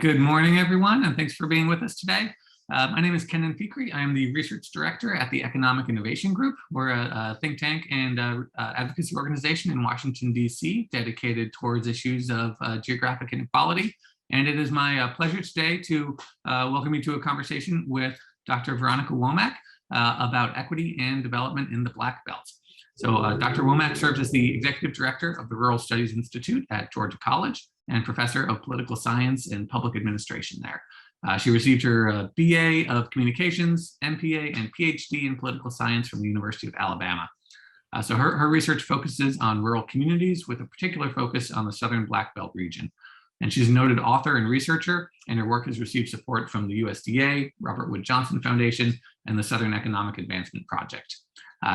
Good morning, everyone, and thanks for being with us today. My name is Kenan Fikri. I am the Research Director at the Economic Innovation Group. We're a think tank and advocacy organization in Washington, D.C., dedicated towards issues of geographic inequality. And it is my pleasure today to welcome you to a conversation with Dr. Veronica Womack about equity and development in the Black Belt. So Dr. Womack serves as the Executive Director of the Rural Studies Institute at Georgia College and Professor of Political Science and Public Administration there. She received her BA of Communications, MPA, and PhD in Political Science from the University of Alabama. So her research focuses on rural communities with a particular focus on the Southern Black Belt region. And she's a noted author and researcher, and her work has received support from the USDA, Robert Wood Johnson Foundation, and the Southern Economic Advancement Project.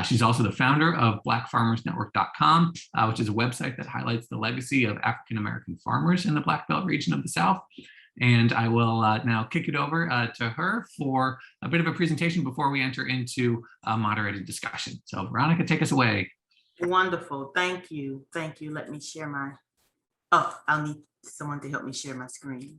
She's also the founder of blackfarmersnetwork.com, which is a website that highlights the legacy of African-American farmers in the Black Belt region of the South. And I will now kick it over to her for a bit of a presentation before we enter into a moderated discussion. So Veronica, take us away. Wonderful, thank you. Thank you, let me share my, I'll need someone to help me share my screen.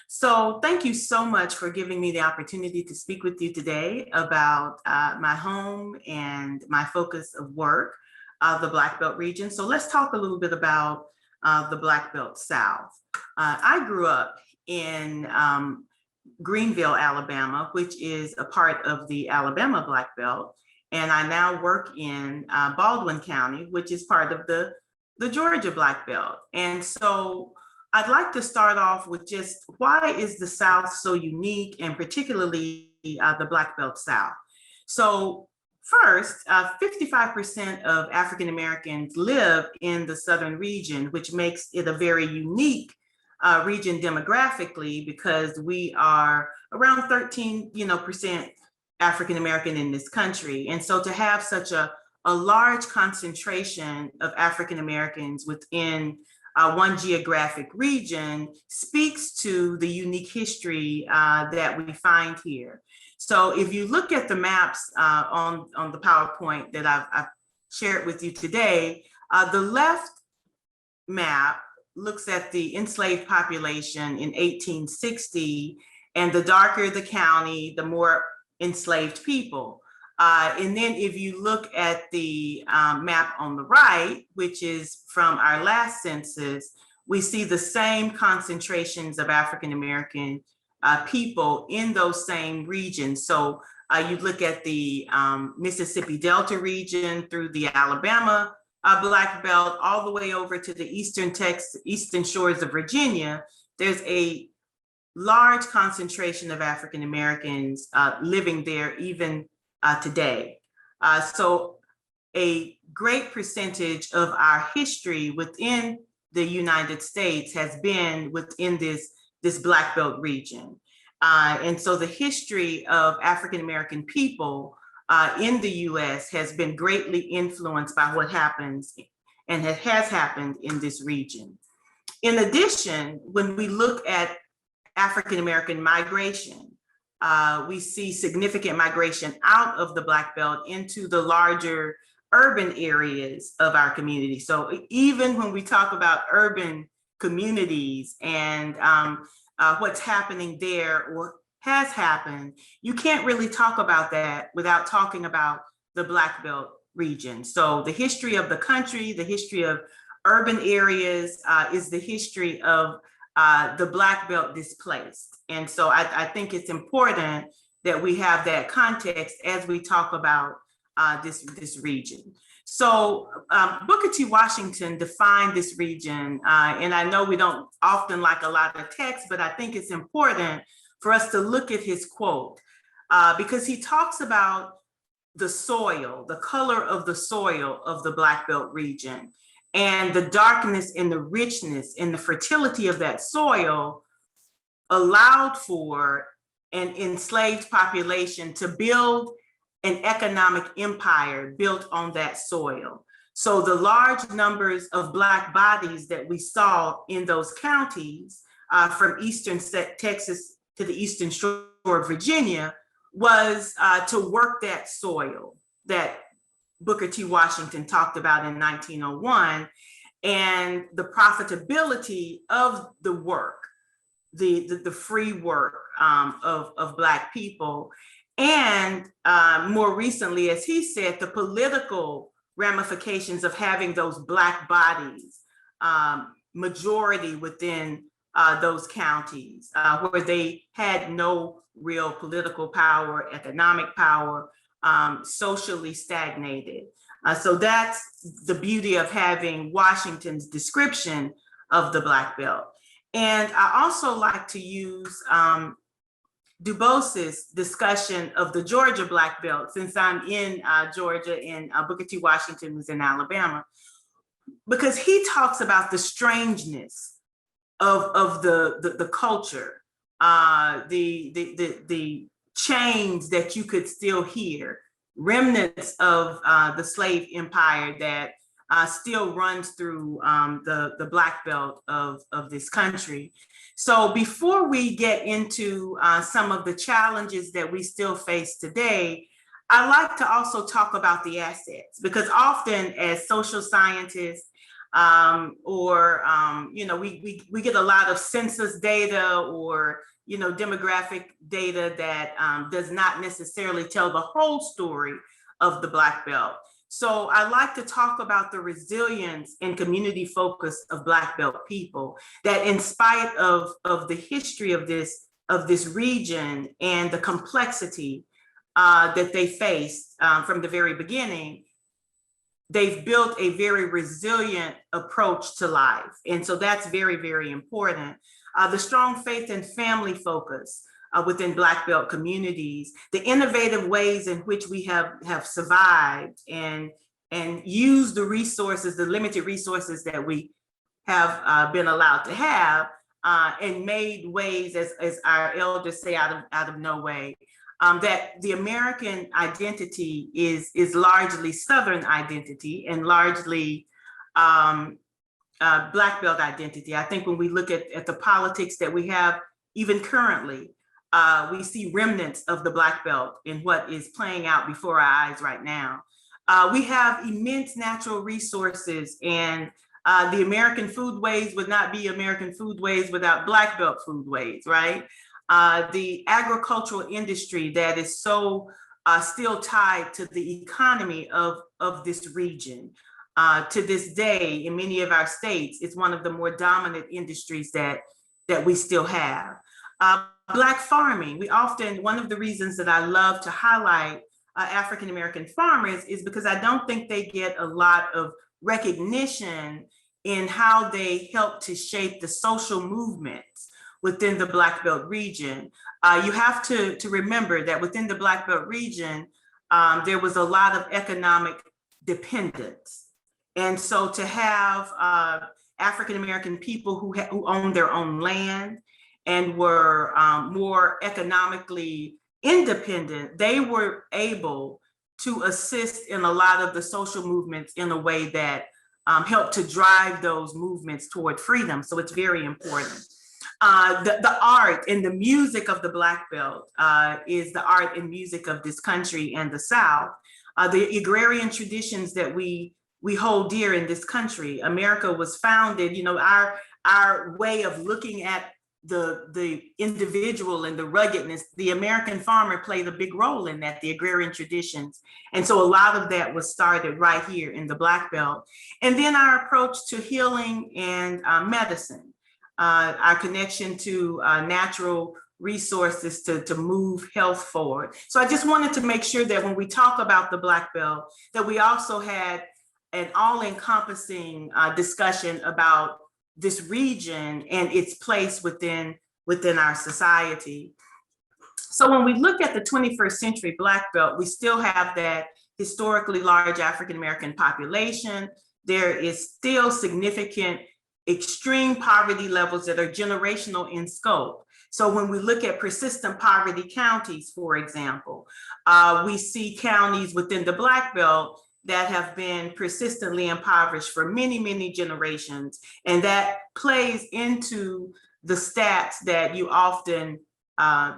So thank you so much for giving me the opportunity to speak with you today about my home and my focus of work, the Black Belt region. So let's talk a little bit about the Black Belt South. I grew up in Greenville, Alabama, which is a part of the Alabama Black Belt. And I now work in Baldwin County, which is part of the Georgia Black Belt. And so I'd like to start off with just why is the South so unique, and particularly the Black Belt South? So first, 55% of African Americans live in the Southern region, which makes it a very unique region demographically, because we are around 13% African American in this country. And so to have such a large concentration of African Americans within one geographic region speaks to the unique history that we find here. So if you look at the maps on the PowerPoint that I've shared with you today, the left map looks at the enslaved population in 1860, and the darker the county, the more enslaved people. And then if you look at the map on the right, which is from our last census, we see the same concentrations of African-American people in those same regions. So you look at the Mississippi Delta region through the Alabama Black Belt, all the way over to the eastern shores of Virginia. There's a large concentration of African-Americans living there even today. So a great percentage of our history within the United States has been within this Black Belt region. And so the history of African-American people in the US has been greatly influenced by what happens and has happened in this region. In addition, when we look at African-American migration, we see significant migration out of the Black Belt into the larger urban areas of our community. So even when we talk about urban communities and what's happening there or has happened, you can't really talk about that without talking about the Black Belt region. So the history of the country, the history of urban areas is the history of the Black Belt displaced. And so I think it's important that we have that context as we talk about this region. So Booker T. Washington defined this region, and I know we don't often like a lot of text, but I think it's important for us to look at his quote, because he talks about the soil, the color of the soil of the Black Belt region, and the darkness and the richness and the fertility of that soil allowed for an enslaved population to build an economic empire built on that soil. So the large numbers of Black bodies that we saw in those counties from eastern Texas to the eastern shore of Virginia was to work that soil that Booker T. Washington talked about in 1901, and the profitability of the work the free work of Black people. And more recently, as he said, the political ramifications of having those Black bodies, majority within those counties where they had no real political power, economic power, socially stagnated. So that's the beauty of having Washington's description of the Black Belt. And I also like to use Du Bois's discussion of the Georgia Black Belt, since I'm in Georgia and Booker T. Washington was in Alabama, because he talks about the strangeness of the culture, the chains that you could still hear, remnants of the slave empire that still runs through the Black Belt of this country. So before we get into some of the challenges that we still face today, I like to also talk about the assets, because often as social scientists, we get a lot of census data or demographic data that does not necessarily tell the whole story of the Black Belt. So I like to talk about the resilience and community focus of Black Belt people, that in spite of the history of this region and the complexity that they faced from the very beginning, they've built a very resilient approach to life. And so that's very, very important. The strong faith and family focus within Black Belt communities, the innovative ways in which we have survived and used the resources, the limited resources that we have been allowed to have, and made ways, as our elders say, out of no way. That the American identity is largely Southern identity and largely Black Belt identity. I think when we look at the politics that we have, even currently, we see remnants of the Black Belt in what is playing out before our eyes right now. We have immense natural resources, and the American foodways would not be American foodways without Black Belt foodways, right? The agricultural industry that is so still tied to the economy of this region. To this day, in many of our states, it's one of the more dominant industries that we still have. Black farming, one of the reasons that I love to highlight African-American farmers is because I don't think they get a lot of recognition in how they help to shape the social movements within the Black Belt region. You have to remember that within the Black Belt region, there was a lot of economic dependence. And so to have African-American people who owned their own land and were more economically independent, they were able to assist in a lot of the social movements in a way that helped to drive those movements toward freedom. So it's very important. The art and the music of the Black Belt is the art and music of this country and the South. The agrarian traditions that we hold dear in this country. America was founded, our way of looking at the individual and the ruggedness, the American farmer played a big role in that, the agrarian traditions. And so a lot of that was started right here in the Black Belt. And then our approach to healing and medicine, our connection to natural resources to move health forward. So I just wanted to make sure that when we talk about the Black Belt, that we also had an all-encompassing discussion about this region and its place within our society. So when we look at the 21st century Black Belt, we still have that historically large African-American population. There is still significant extreme poverty levels that are generational in scope. So when we look at persistent poverty counties, for example, we see counties within the Black Belt that have been persistently impoverished for many, many generations. And that plays into the stats that you often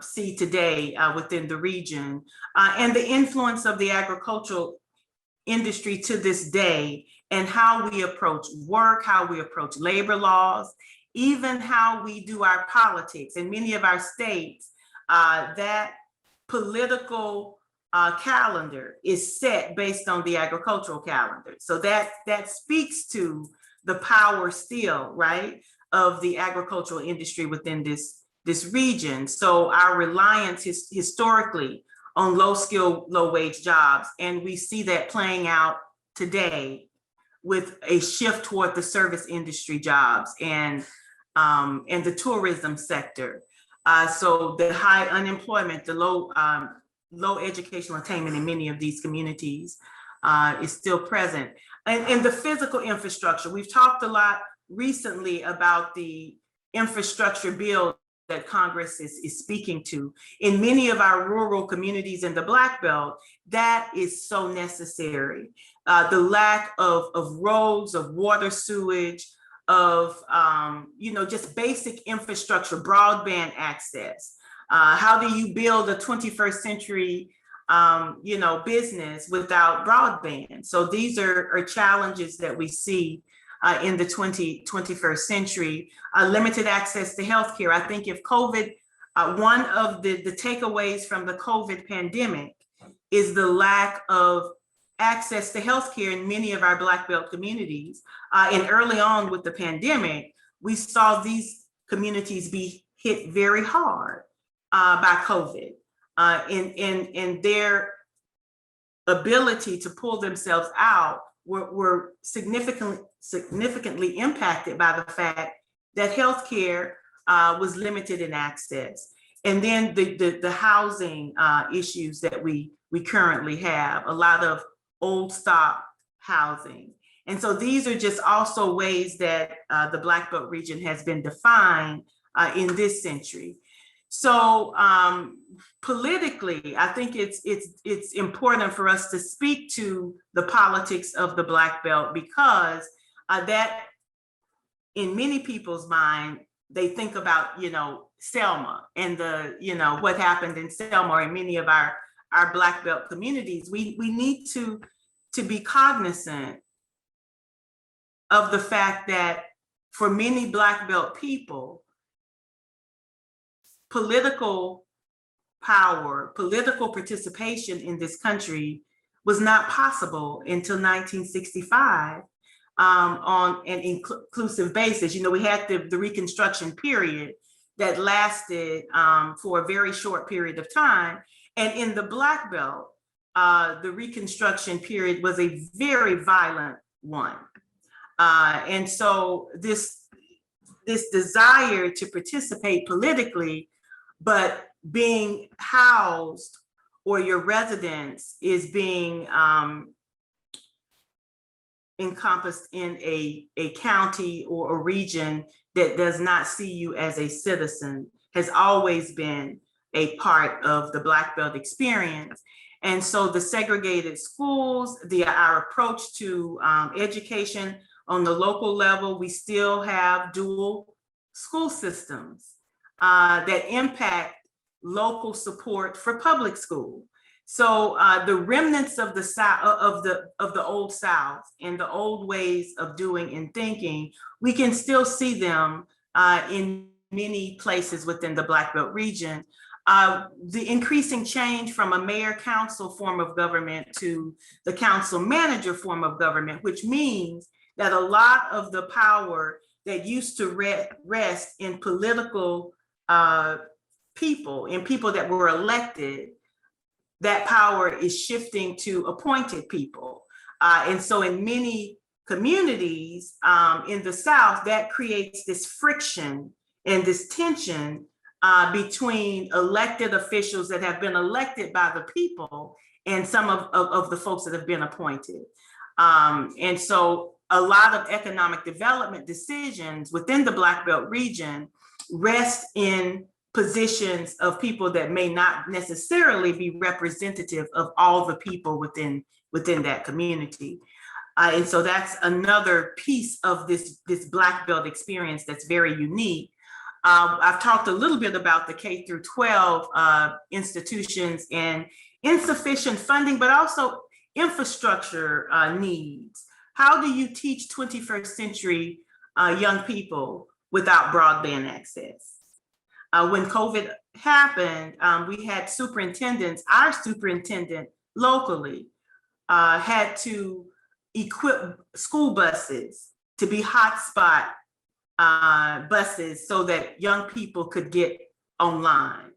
see today within the region. And the influence of the agricultural industry to this day and how we approach work, how we approach labor laws, even how we do our politics. In many of our states, that political calendar is set based on the agricultural calendar. So that speaks to the power still, right, of the agricultural industry within this region. So our reliance is historically on low skill, low wage jobs. And we see that playing out today with a shift toward the service industry jobs and the tourism sector. So the high unemployment, the low educational attainment in many of these communities is still present. And the physical infrastructure, we've talked a lot recently about the infrastructure bill that Congress is speaking to. In many of our rural communities in the Black Belt, that is so necessary. The lack of roads, of water, sewage, of just basic infrastructure, broadband access. How do you build a 21st century business without broadband? So these are challenges that we see in the 21st century. Limited access to healthcare. I think if COVID, one of the takeaways from the COVID pandemic is the lack of access to healthcare in many of our Black Belt communities. And early on with the pandemic, we saw these communities be hit very hard by COVID, and their ability to pull themselves out were significantly impacted by the fact that healthcare was limited in access. And then the housing issues that we currently have, a lot of old stock housing. And so these are just also ways that the Black Belt region has been defined in this century. So politically, I think it's important for us to speak to the politics of the Black Belt, because that in many people's mind, they think about, Selma and what happened in Selma, or in many of our Black Belt communities. We need to be cognizant of the fact that for many Black Belt people, political power, political participation in this country was not possible until 1965 on an inclusive basis. We had the Reconstruction period that lasted for a very short period of time. And in the Black Belt, the Reconstruction period was a very violent one. And so this desire to participate politically, but being housed or your residence is being encompassed in a county or a region that does not see you as a citizen, has always been a part of the Black Belt experience. And so the segregated schools, our approach to education on the local level, we still have dual school systems that impact local support for public school. So the remnants of the South, of the old South, and the old ways of doing and thinking, we can still see them in many places within the Black Belt region. The increasing change from a mayor-council form of government to the council-manager form of government, which means that a lot of the power that used to rest in political people, in people that were elected, that power is shifting to appointed people. And so in many communities in the South, that creates this friction and this tension between elected officials that have been elected by the people and some of the folks that have been appointed. And so a lot of economic development decisions within the Black Belt region rest in positions of people that may not necessarily be representative of all the people within that community. And so that's another piece of this Black Belt experience that's very unique. I've talked a little bit about the K through 12 institutions and insufficient funding, but also infrastructure needs. How do you teach 21st century young people without broadband access. When COVID happened, we had superintendents, our superintendent locally had to equip school buses to be hotspot buses so that young people could get online.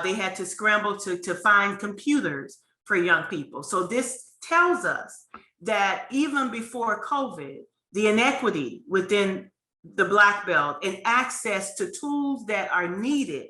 They had to scramble to find computers for young people. So this tells us that even before COVID, the inequity within the Black Belt and access to tools that are needed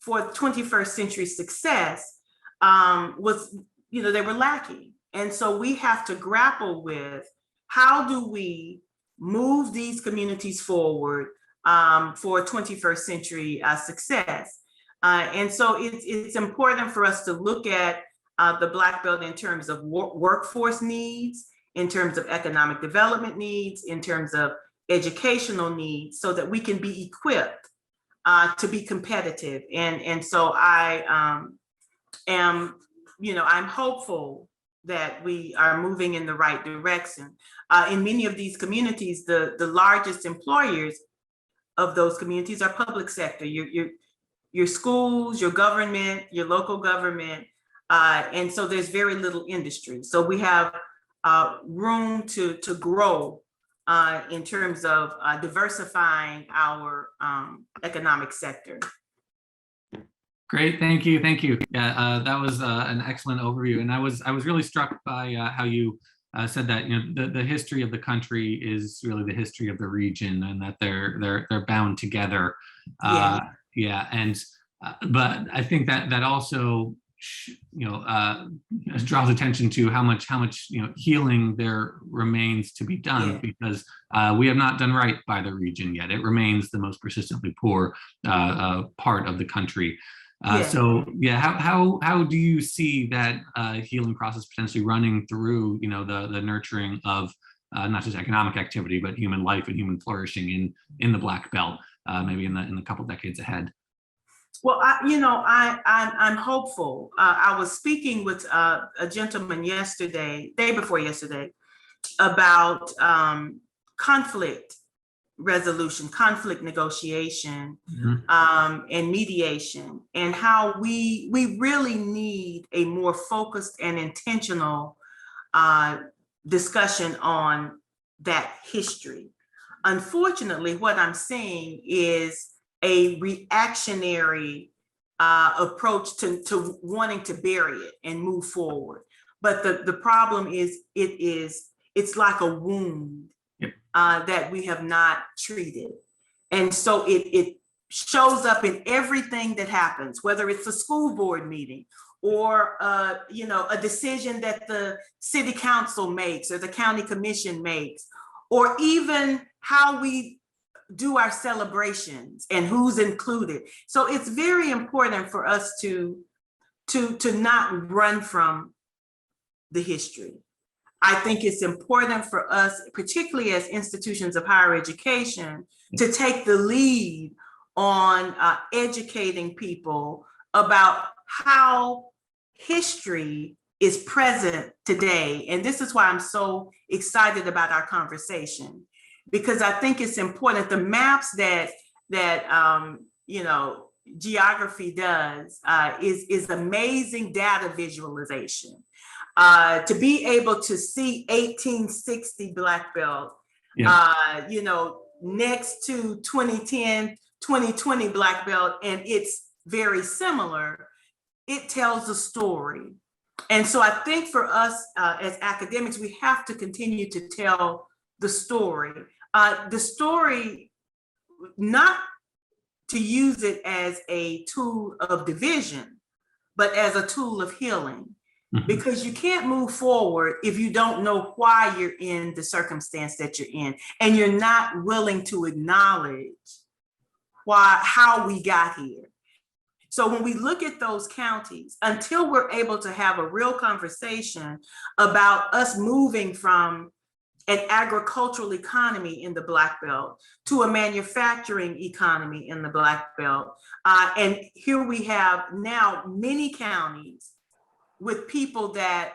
for 21st century success was, they were lacking. And so we have to grapple with how do we move these communities forward for 21st century success. And so it's important for us to look at the Black Belt in terms of workforce needs, in terms of economic development needs, in terms of educational needs, so that we can be equipped to be competitive. And so I am, I'm hopeful that we are moving in the right direction. In many of these communities, the largest employers of those communities are public sector, your schools, your government, your local government. And so there's very little industry. So we have room to grow in terms of diversifying our economic sector. Great, thank you. Yeah, that was an excellent overview, and I was really struck by how you said that the history of the country is really the history of the region, and that they're bound together. Yeah, and but I think that also draws attention to how much healing there remains to be done, because we have not done right by the region yet. It remains the most persistently poor part of the country. So yeah, how do you see that healing process potentially running through the nurturing of not just economic activity, but human life and human flourishing in the Black Belt, maybe in the couple decades ahead? Well, I'm hopeful. I was speaking with a gentleman day before yesterday, about conflict resolution, conflict negotiation, and mediation, and how we really need a more focused and intentional discussion on that history. Unfortunately, what I'm seeing is a reactionary approach to wanting to bury it and move forward. But the problem is it's like a wound that we have not treated. And so it shows up in everything that happens, whether it's a school board meeting or a decision that the city council makes or the county commission makes, or even how we do our celebrations and who's included. So it's very important for us to not run from the history. I think it's important for us, particularly as institutions of higher education, to take the lead on educating people about how history is present today. And this is why I'm so excited about our conversation, because I think it's important. The maps that geography does is amazing data visualization. To be able to see 1860 Black Belt, next to 2010, 2020 Black Belt, and it's very similar, it tells a story. And so I think for us as academics, we have to continue to tell the story. The story, not to use it as a tool of division, but as a tool of healing. Because you can't move forward if you don't know why you're in the circumstance that you're in, and you're not willing to acknowledge how we got here. So when we look at those counties, until we're able to have a real conversation about us moving from an agricultural economy in the Black Belt to a manufacturing economy in the Black Belt, and here we have now many counties with people that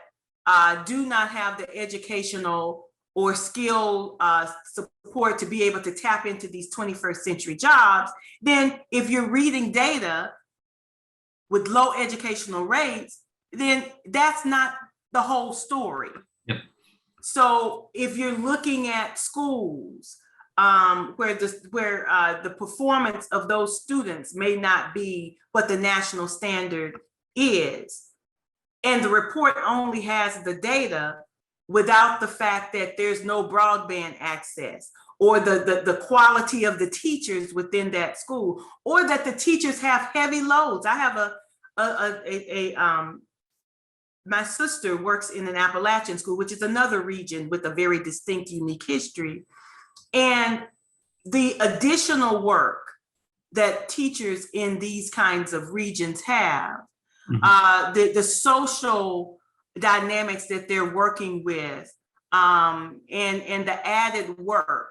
do not have the educational or skill support to be able to tap into these 21st century jobs, then if you're reading data with low educational rates, then that's not the whole story. Yep. So if you're looking at schools where the performance of those students may not be what the national standard is, and the report only has the data without the fact that there's no broadband access, or the quality of the teachers within that school, or that the teachers have heavy loads. I have my sister works in an Appalachian school, which is another region with a very distinct, unique history. And the additional work that teachers in these kinds of regions have, the social dynamics that they're working with, and the added work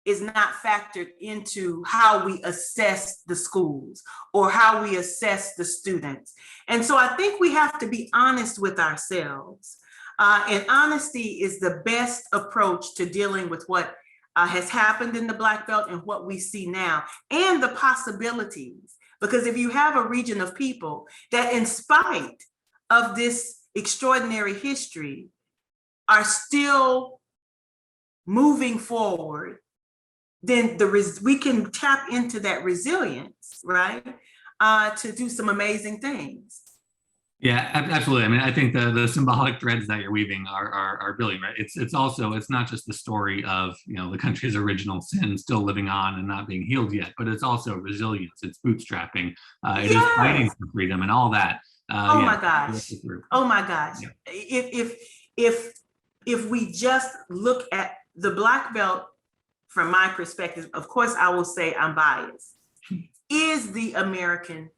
is not factored into how we assess the schools or how we assess the students. And so I think we have to be honest with ourselves. And honesty is the best approach to dealing with what has happened in the Black Belt and what we see now, and the possibilities. Because if you have a region of people that, in spite of this extraordinary history, are still moving forward, then we can tap into that resilience, right? To do some amazing things. Yeah, absolutely. I mean, I think the symbolic threads that you're weaving are brilliant, right? It's also, it's not just the story of, you know, the country's original sin still living on and not being healed yet, but it's also resilience, it's bootstrapping, it is fighting for freedom and all that. Oh my gosh. Oh my gosh. Yeah. If we just look at the Black Belt from my perspective, of course, I will say I'm biased, is the American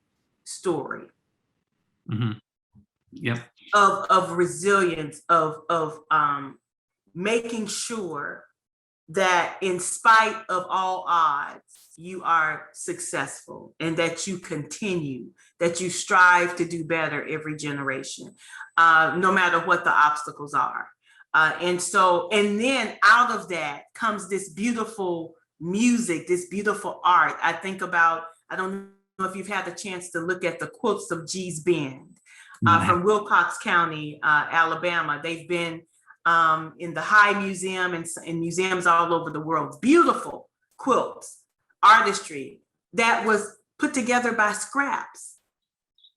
story. Mm-hmm. Yep. Of resilience, of making sure that in spite of all odds, you are successful, and that you continue, that you strive to do better every generation, no matter what the obstacles are. And then out of that comes this beautiful music, this beautiful art. I think about, I don't know if you've had the chance to look at the quilts of Gee's Bend from Wilcox County, Alabama. They've been in the High Museum and in museums all over the world. Beautiful quilts, artistry that was put together by scraps.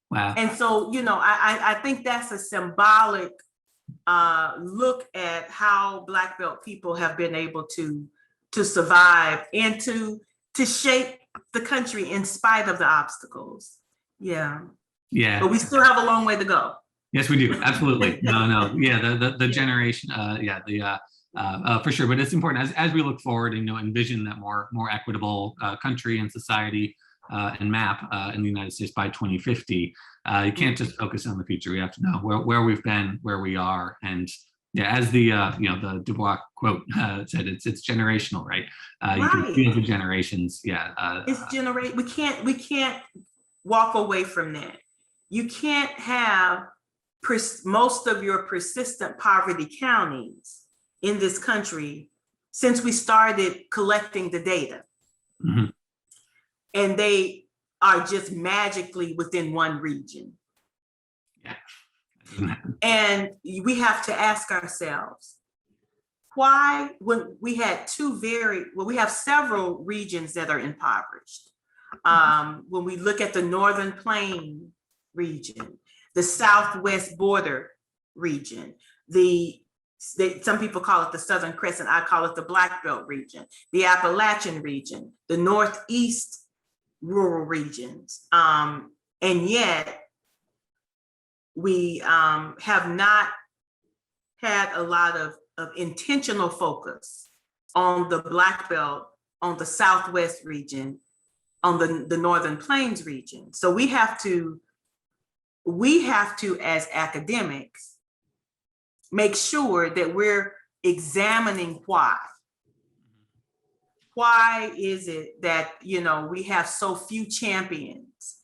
Wow. And so, you know, I think that's a symbolic look at how Black Belt people have been able to survive and to shape the country in spite of the obstacos. Yeah. Yeah. But we still have a long way to go. Yes, we do. Absolutely. No. Yeah. The generation. For sure. But it's important as we look forward and, you know, envision that more equitable country and society and map in the United States by 2050. You can't just focus on the future. We have to know where we've been, where we are, and yeah, as the the Du Bois quote said, it's generational, right? You can feel the generations. Yeah, it's We can't walk away from that. You can't have most of your persistent poverty counties in this country since we started collecting the data. Mm-hmm. And they are just magically within one region. Yeah. And we have to ask ourselves, why, when we had we have several regions that are impoverished. When we look at the Northern Plain region, the Southwest border region, some people call it the Southern Crescent, I call it the Black Belt region, the Appalachian region, the Northeast rural regions. And yet we have not had a lot of intentional focus on the Black Belt, on the Southwest region, on the Northern Plains region. So we have to, as academics, make sure that we're examining why. Why is it that, you know, we have so few champions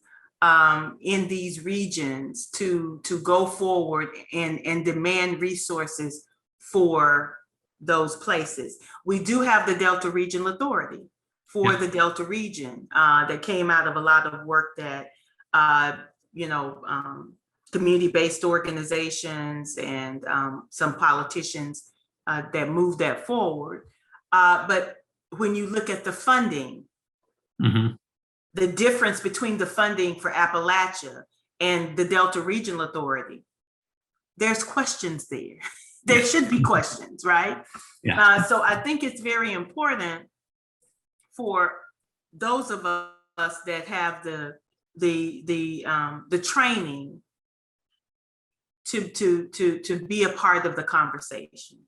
in these regions to go forward and demand resources for those places. We do have the Delta Regional Authority for the Delta region that came out of a lot of work that, community-based organizations and some politicians that moved that forward. But when you look at the funding, the difference between the funding for Appalachia and the Delta Regional Authority, there's questions there. There should be questions, right? Yeah. So I think it's very important for those of us that have the training to be a part of the conversation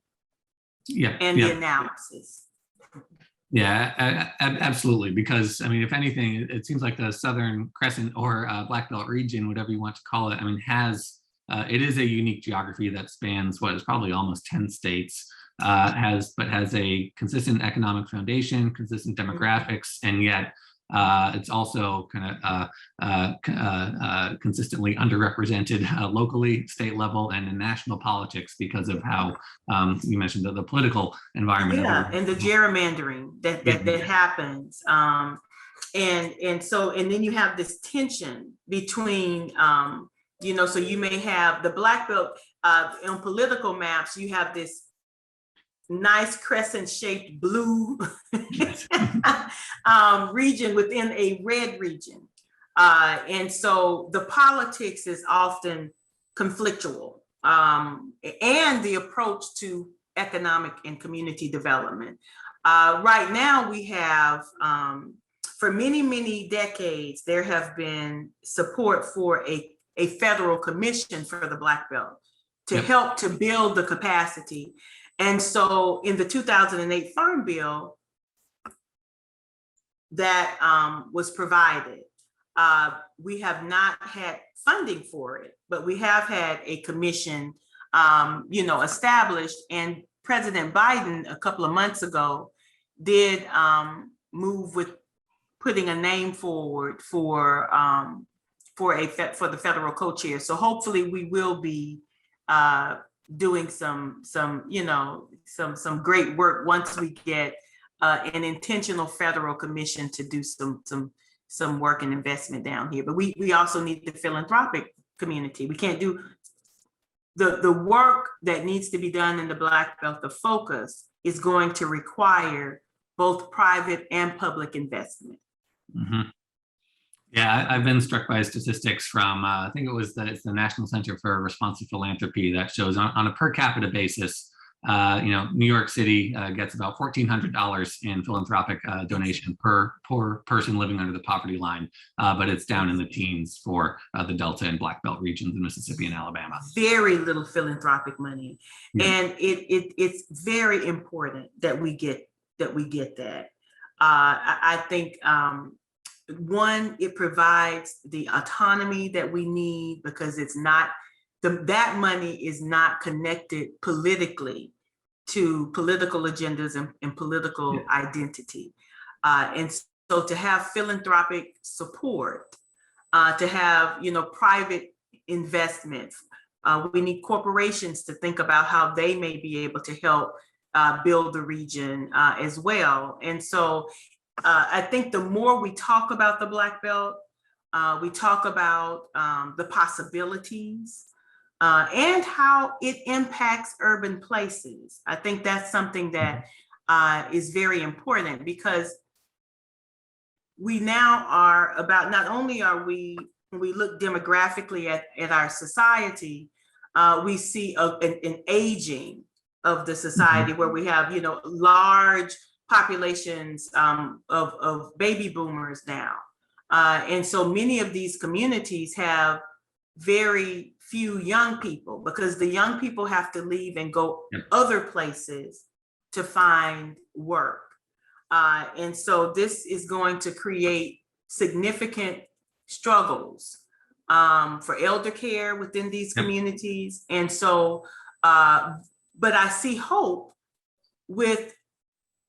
and the analysis. Yeah, absolutely. Because I mean, if anything, it seems like the Southern Crescent or Black Belt region, whatever you want to call it, I mean, it is a unique geography that spans what is probably almost 10 states. Has a consistent economic foundation, consistent demographics, and yet it's also kind of consistently underrepresented locally, state level, and in national politics because of how you mentioned the political environment. Yeah, and the gerrymandering that happens. And then you have this tension between, so you may have the Black Belt on political maps, you have this nice crescent-shaped blue region within a red region. And so the politics is often conflictual, and the approach to economic and community development. Right now we have, for many, many decades, there have been support for a federal commission for the Black Belt to help to build the capacity. And so in the 2008 Farm Bill that was provided, we have not had funding for it, but we have had a commission, established. And President Biden, a couple of months ago, did move with putting a name forward for the federal co-chair. So hopefully we will be doing some great work once we get an intentional federal commission to do some work and investment down here. But we also need the philanthropic community. We can't do the work that needs to be done in the Black Belt. The focus is going to require both private and public investment. Mm-hmm. Yeah, I've been struck by statistics from, I think it's the National Center for Responsive Philanthropy that shows on a per capita basis, New York City gets about $1,400 in philanthropic donation per person living under the poverty line, but it's down in the teens for the Delta and Black Belt regions in Mississippi and Alabama. Very little philanthropic money, and it's very important that we get that. I think. One, it provides the autonomy that we need because it's not, that money is not connected politically to political agendas and political identity. And so to have philanthropic support, to have, private investment, we need corporations to think about how they may be able to help build the region as well. And so I think the more we talk about the Black Belt, we talk about the possibilities and how it impacts urban places. I think that's something that is very important because we now are about, not only are we, when we look demographically at our society, we see an aging of the society where we have, large populations of baby boomers now. And so many of these communities have very few young people because the young people have to leave and go other places to find work. And so this is going to create significant struggles for elder care within these communities. And so, but I see hope with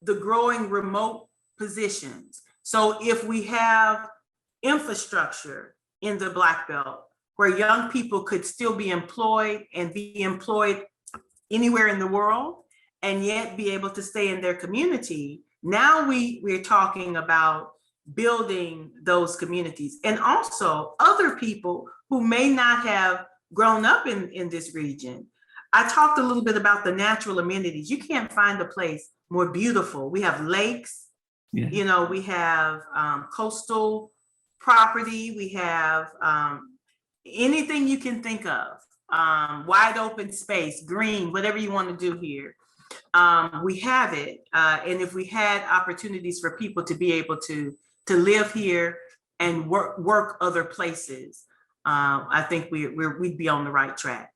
the growing remote positions. So if we have infrastructure in the Black Belt where young people could still be employed and be employed anywhere in the world, and yet be able to stay in their community. Now we're talking about building those communities, and also other people who may not have grown up in this region. I talked a little bit about the natural amenities. You can't find a place more beautiful. We have lakes, Yeah. you know, we have coastal property, we have anything you can think of, wide open space, green, whatever you want to do here. We have it. And if we had opportunities for people to be able to live here and work other places, I think we'd be on the right track.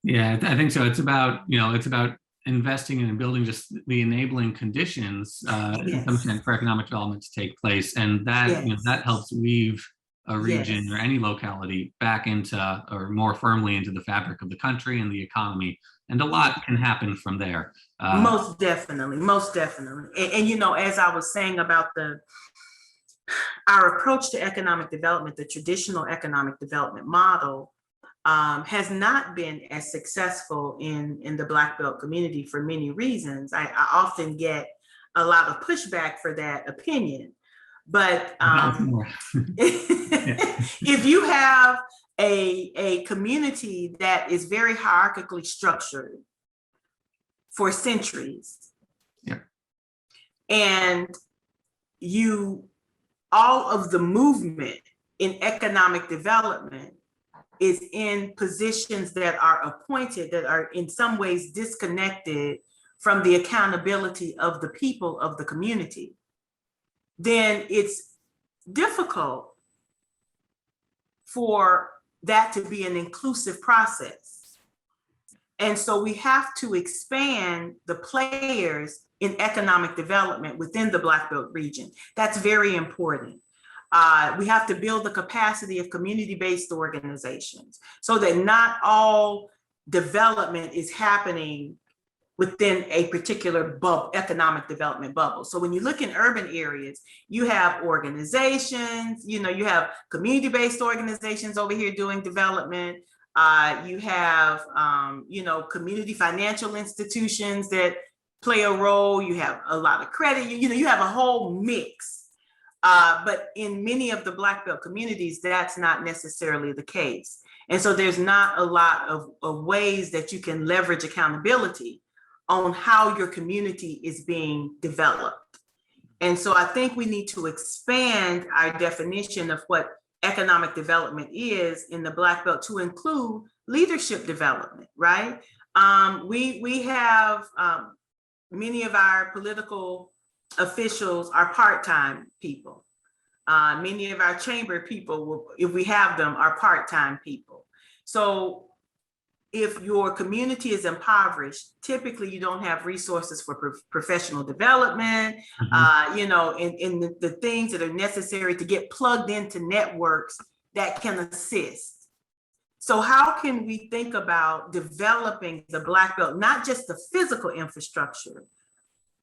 Yeah, I think so. It's about, it's about investing in and building just the enabling conditions in some Yes. extent for economic development to take place. And that, Yes. that helps weave a region Yes. or any locality back into, or more firmly into the fabric of the country and the economy. And a lot can happen from there. Most definitely, most definitely. And as I was saying about our approach to economic development, the traditional economic development model has not been as successful in the Black Belt community for many reasons. I often get a lot of pushback for that opinion. But if you have a community that is very hierarchically structured for centuries, yeah, and all of the movement in economic development is in positions that are appointed, that are in some ways disconnected from the accountability of the people of the community, then it's difficult for that to be an inclusive process. And so we have to expand the players in economic development within the Black Belt region. That's very important. We have to build the capacity of community-based organizations so that not all development is happening within a particular economic development bubble. So when you look in urban areas, you have organizations, you have community-based organizations over here doing development. You have, community financial institutions that play a role. You have a lot of credit, you have a whole mix. But in many of the Black Belt communities, that's not necessarily the case. And so there's not a lot of ways that you can leverage accountability on how your community is being developed. And so I think we need to expand our definition of what economic development is in the Black Belt to include leadership development, right? We have many of our political officials are part-time people. Many of our chamber people, if we have them, are part-time people. So if your community is impoverished, typically you don't have resources for professional development, and the things that are necessary to get plugged into networks that can assist. So how can we think about developing the Black Belt, not just the physical infrastructure,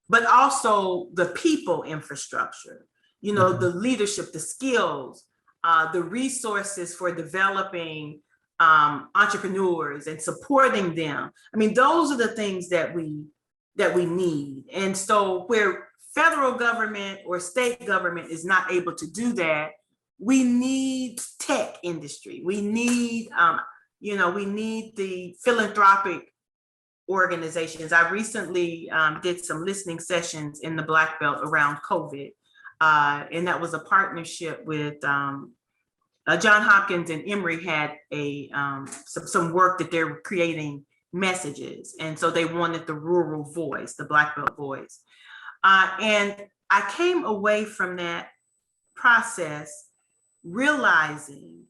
but also the people infrastructure, the leadership, the skills, the resources for developing entrepreneurs and supporting them. I mean, those are the things that we need. And so where federal government or state government is not able to do that, we need tech industry. We need, we need the philanthropic organizations. I recently did some listening sessions in the Black Belt around COVID. And that was a partnership with John Hopkins and Emory had some work that they're creating messages. And so they wanted the rural voice, the Black Belt voice. And I came away from that process realizing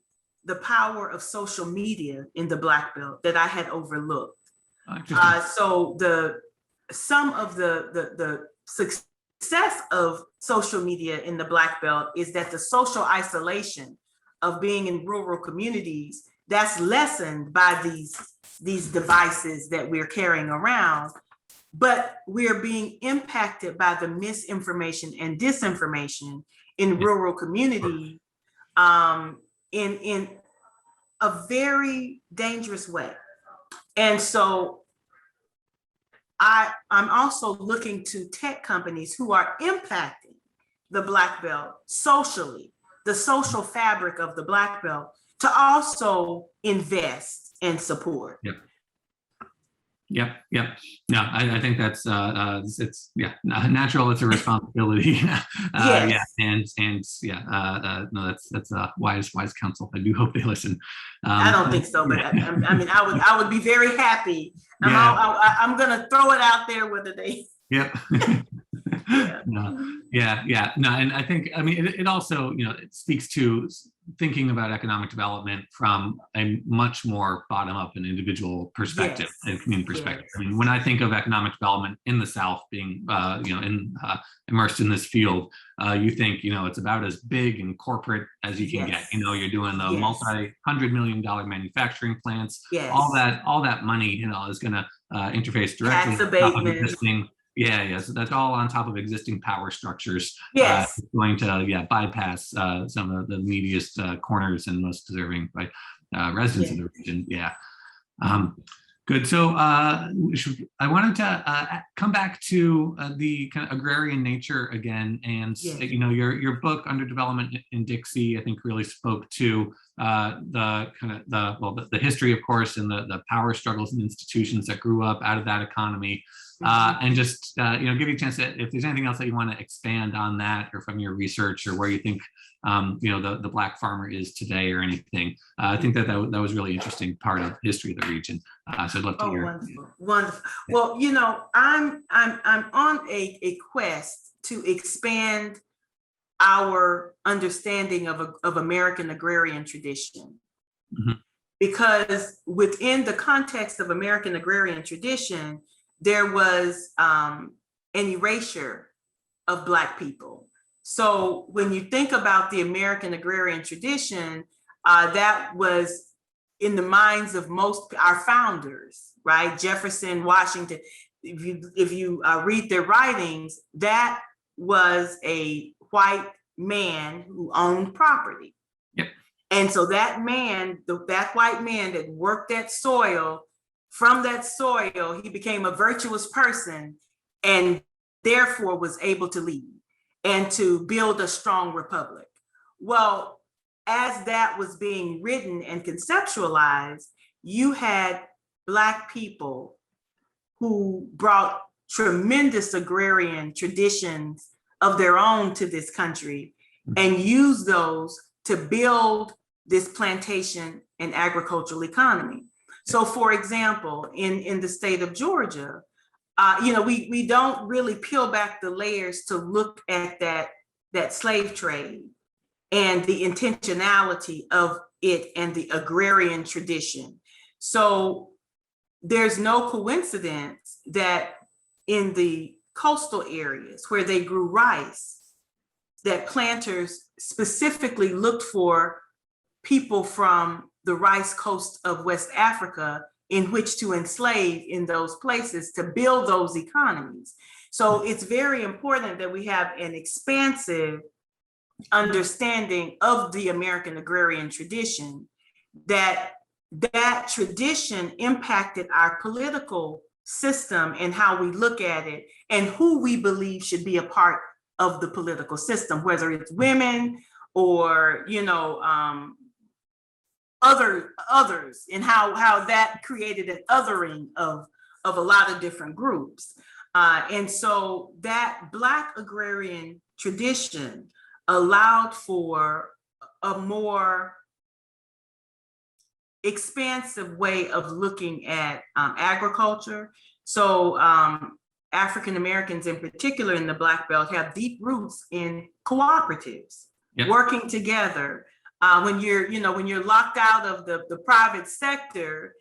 the power of social media in the Black Belt that I had overlooked. So some of the success of social media in the Black Belt is that the social isolation of being in rural communities, that's lessened by these devices that we're carrying around, but we're being impacted by the misinformation and disinformation in rural community in a very dangerous way. And so I'm also looking to tech companies who are impacting the Black Belt socially, the social fabric of the Black Belt, to also invest and support. Yep. No, I think that's it's natural. It's a responsibility. Yes. No, that's wise counsel. I do hope they listen. I don't think so, but I mean, I would be very happy. I'm gonna throw it out there whether they. Yep. No, and I think, I mean, it also, it speaks to thinking about economic development from a much more bottom-up and individual perspective and community perspective. I mean, when I think of economic development in the South being, immersed in this field, you think, it's about as big and corporate as you can get. You're doing the multi-$100 million manufacturing plants. All that money, is going to interface directly with existing. So that's all on top of existing power structures. Yes. Going to bypass some of the neediest corners and most deserving residents of the region. Good. So I wanted to come back to the kind of agrarian nature again, and your book Under Development in Dixie, I think, really spoke to the kind of the history, of course, and the power struggles and institutions that grew up out of that economy. And just give you a chance to, if there's anything else that you want to expand on that, or from your research, or where you think the Black farmer is today, or anything. I think that was really interesting part of history of the region. So I'd love to hear. Wonderful. Well, I'm on a quest to expand our understanding of American agrarian tradition. Because within the context of American agrarian tradition, there was an erasure of Black people. So when you think about the American agrarian tradition, that was in the minds of most our founders, right? Jefferson, Washington. If you read their writings, that was a white man who owned property. And so that man, that white man that worked that soil, from that soil, he became a virtuous person, and therefore was able to lead and to build a strong republic. Well, as that was being written and conceptualized, you had Black people who brought tremendous agrarian traditions of their own to this country and used those to build this plantation and agricultural economy. So, for example, in the state of Georgia, we don't really peel back the layers to look at that slave trade and the intentionality of it and the agrarian tradition. So there's no coincidence that in the coastal areas where they grew rice, that planters specifically looked for people from the rice coast of West Africa in which to enslave in those places to build those economies. So it's very important that we have an expansive understanding of the American agrarian tradition, that tradition impacted our political system and how we look at it and who we believe should be a part of the political system, whether it's women or, others, and how that created an othering of a lot of different groups. And so that Black agrarian tradition allowed for a more expansive way of looking at agriculture. So African Americans in particular in the Black Belt have deep roots in cooperatives, working together. When you're locked out of the private sector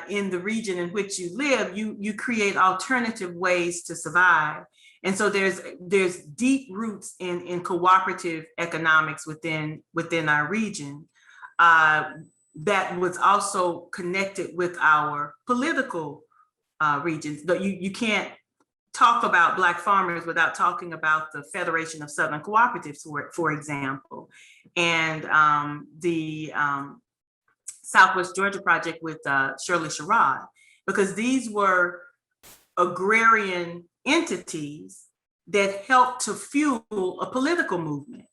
in the region in which you live, you create alternative ways to survive. And so there's deep roots in cooperative economics within our region that was also connected with our political regions. But you can't talk about Black farmers without talking about the Federation of Southern Cooperatives, for example, and the Southwest Georgia Project with Shirley Sherrod, because these were agrarian entities that helped to fuel a political movement.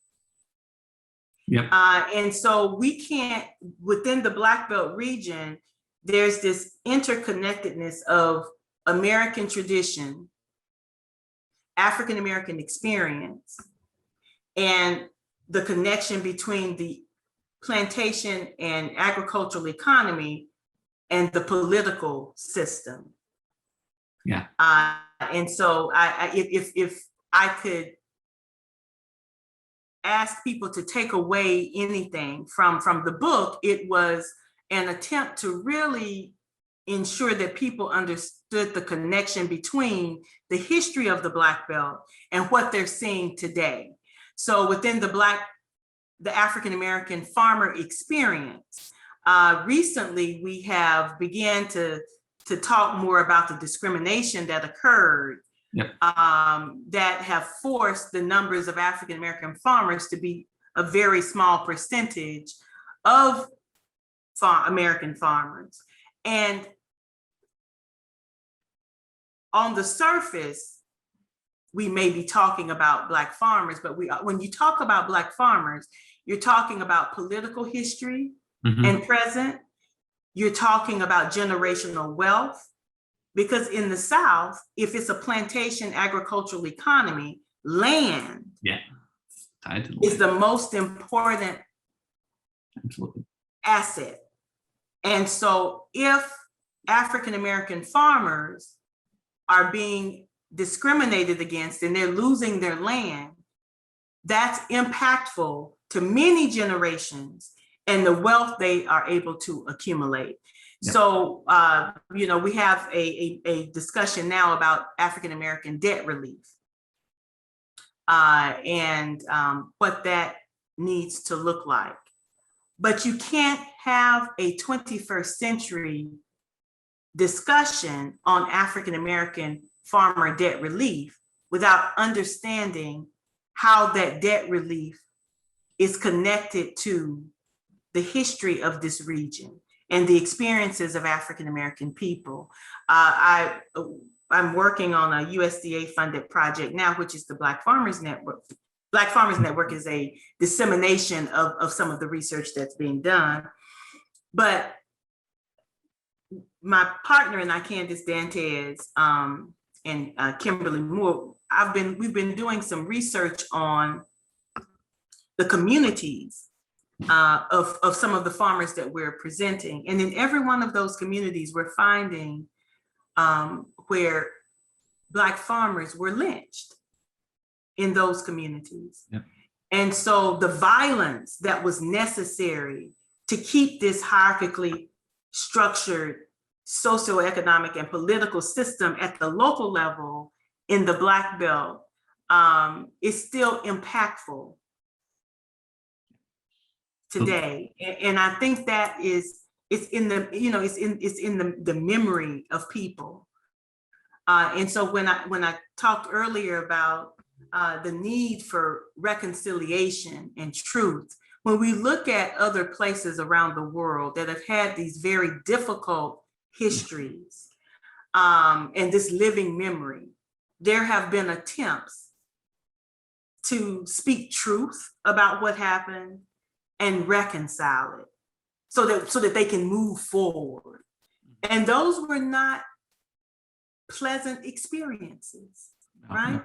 Yep. And so we can't, within the Black Belt region, there's this interconnectedness of American tradition, African American experience, and the connection between the plantation and agricultural economy and the political system. Yeah. And so if I could ask people to take away anything from the book, it was an attempt to really ensure that people understood the connection between the history of the Black Belt and what they're seeing today. So within the African American farmer experience, recently we have began to talk more about the discrimination that occurred. Yep. That have forced the numbers of African American farmers to be a very small percentage of American farmers. And on the surface, we may be talking about Black farmers, but when you talk about Black farmers, you're talking about political history and present. You're talking about generational wealth. Because in the South, if it's a plantation agricultural economy, land is the most important asset. And so if African American farmers are being discriminated against and they're losing their land, that's impactful to many generations and the wealth they are able to accumulate. Yep. So, we have a discussion now about African American debt relief and what that needs to look like. But you can't have a 21st century discussion on African American farmer debt relief without understanding how that debt relief is connected to the history of this region and the experiences of African American people. I'm working on a USDA funded project now, which is the Black Farmers Network. Black Farmers Network is a dissemination of some of the research that's being done. But my partner and I, Candice Dantes and Kimberly Moore, we've been doing some research on the communities of some of the farmers that we're presenting. And in every one of those communities, we're finding where Black farmers were lynched in those communities. Yep. And so the violence that was necessary to keep this hierarchically structured socioeconomic and political system at the local level in the Black Belt is still impactful today. And I think that it's in the memory of people. And so when I talked earlier about the need for reconciliation and truth, when we look at other places around the world that have had these very difficult histories and this living memory, there have been attempts to speak truth about what happened and reconcile it so that they can move forward. And those were not pleasant experiences, right?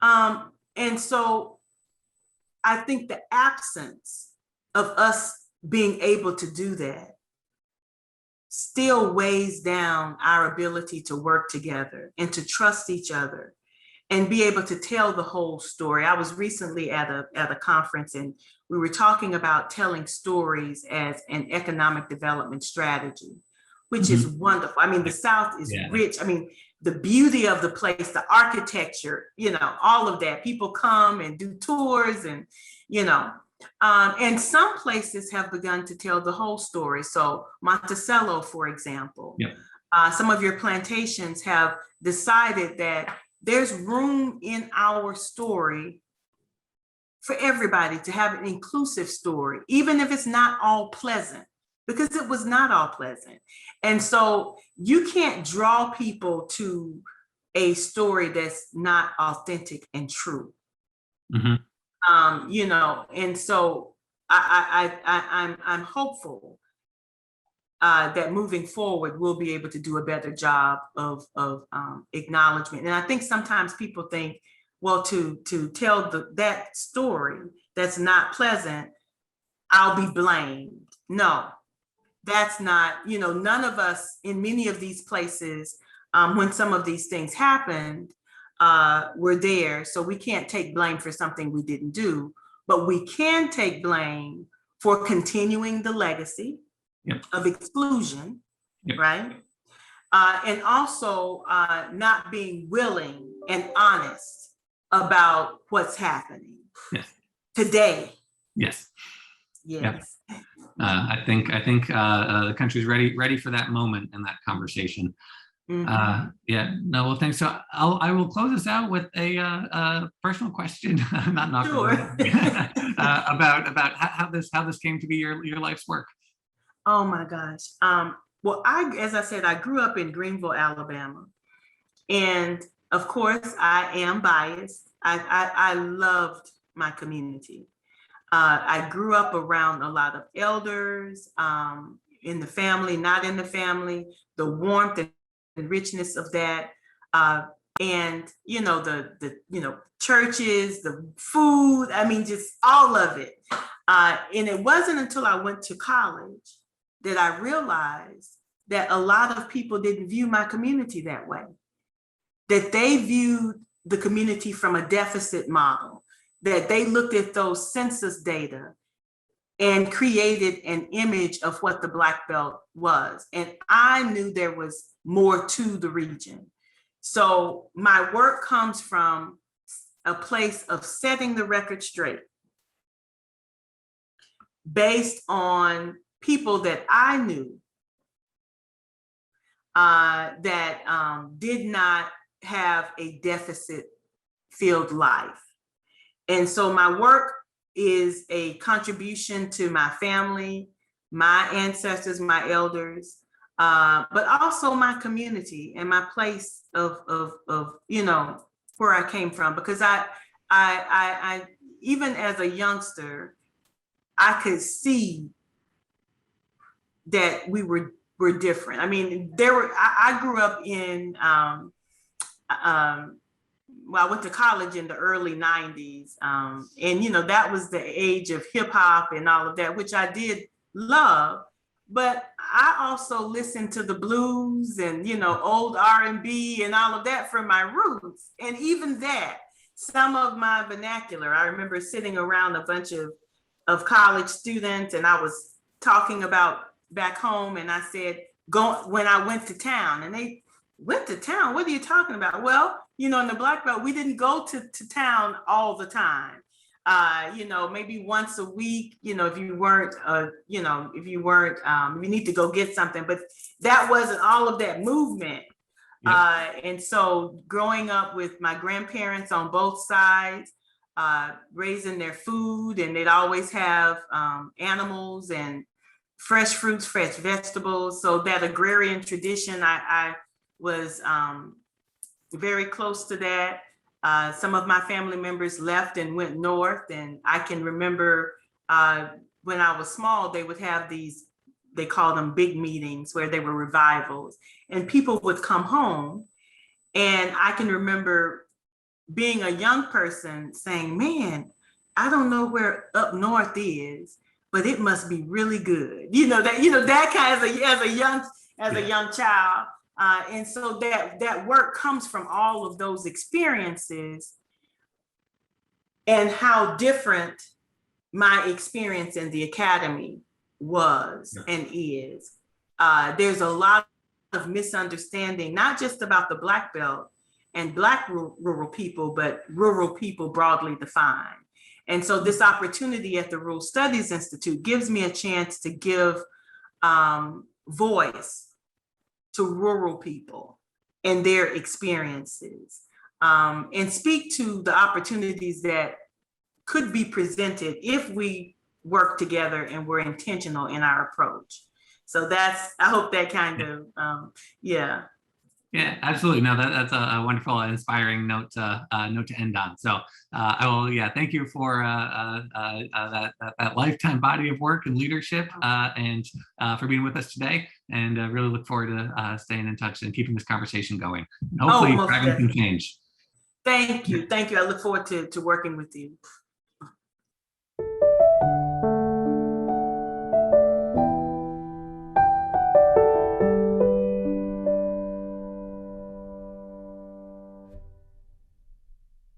And so I think the absence of us being able to do that still weighs down our ability to work together and to trust each other and be able to tell the whole story. I was recently at a conference and we were talking about telling stories as an economic development strategy, which is wonderful. I mean, the South is rich. I mean, the beauty of the place, the architecture, all of that. People come and do tours and, and some places have begun to tell the whole story. So Monticello, for example, some of your plantations have decided that there's room in our story for everybody to have an inclusive story, even if it's not all pleasant. because it was not all pleasant. And so you can't draw people to a story that's not authentic and true. You know, and so I'm hopeful that moving forward, we'll be able to do a better job of acknowledgement. And I think sometimes people think, well, to tell that story that's not pleasant, I'll be blamed. No, that's not, you know, none of us in many of these places, when some of these things happened, were there. So we can't take blame for something we didn't do, but we can take blame for continuing the legacy of exclusion, right? And also not being willing and honest about what's happening today. Yes. Yes. I think the country's ready for that moment and that conversation. Yeah, no, well, thanks. So I will close this out with a personal question, not Sure. about how this came to be your life's work. Oh my gosh. Well, as I said, I grew up in Greenville, Alabama, and of course, I am biased. I loved my community. I grew up around a lot of elders, in the family, not in the family, the warmth and richness of that. And you know, the churches, the food, I mean, just all of it. And it wasn't until I went to college that I realized that a lot of people didn't view my community that way, that they viewed the community from a deficit model, that they looked at those census data and created an image of what the Black Belt was. And I knew there was more to the region. So my work comes from a place of setting the record straight based on people that I knew that did not have a deficit-filled life. And so my work is a contribution to my family, my ancestors, my elders, but also my community and my place of you know, where I came from. Because I even as a youngster, I could see that we were different. I mean, I grew up in, well, I went to college in the early 90s. And, you know, that was the age of hip hop and all of that, which I did love. But I also listened to the blues and, you know, old R&B and all of that from my roots. And even that, some of my vernacular, I remember sitting around a bunch of college students, and I was talking about back home, and I said, when I went to town, and they went to town, what are you talking about? Well, you know, in the Black Belt, we didn't go to town all the time. You know, maybe once a week, you know, if you weren't, you know, if you need to go get something, but that wasn't all of that movement. And so growing up with my grandparents on both sides, raising their food, and they'd always have animals and fresh fruits, fresh vegetables. So that agrarian tradition, I was very close to that. Some of my family members left and went north. And I can remember when I was small, they would have these, they called them big meetings, where they were revivals, and people would come home. And I can remember being a young person saying, man, I don't know where up north is, but it must be really good. You know, that kind of as a young child. And so that work comes from all of those experiences and how different my experience in the academy was and is. There's a lot of misunderstanding, not just about the Black Belt and Black rural people, but rural people broadly defined. And so this opportunity at the Rural Studies Institute gives me a chance to give voice to rural people and their experiences, and speak to the opportunities that could be presented if we work together and we're intentional in our approach. So I hope that kind of, yeah. Yeah, absolutely. No, that's a wonderful, inspiring note to end on. So I will, yeah, thank you for that lifetime body of work and leadership, and for being with us today. And really look forward to staying in touch and keeping this conversation going. And hopefully, Most driving some definitely. change. Thank you. Thank you. I look forward to working with you.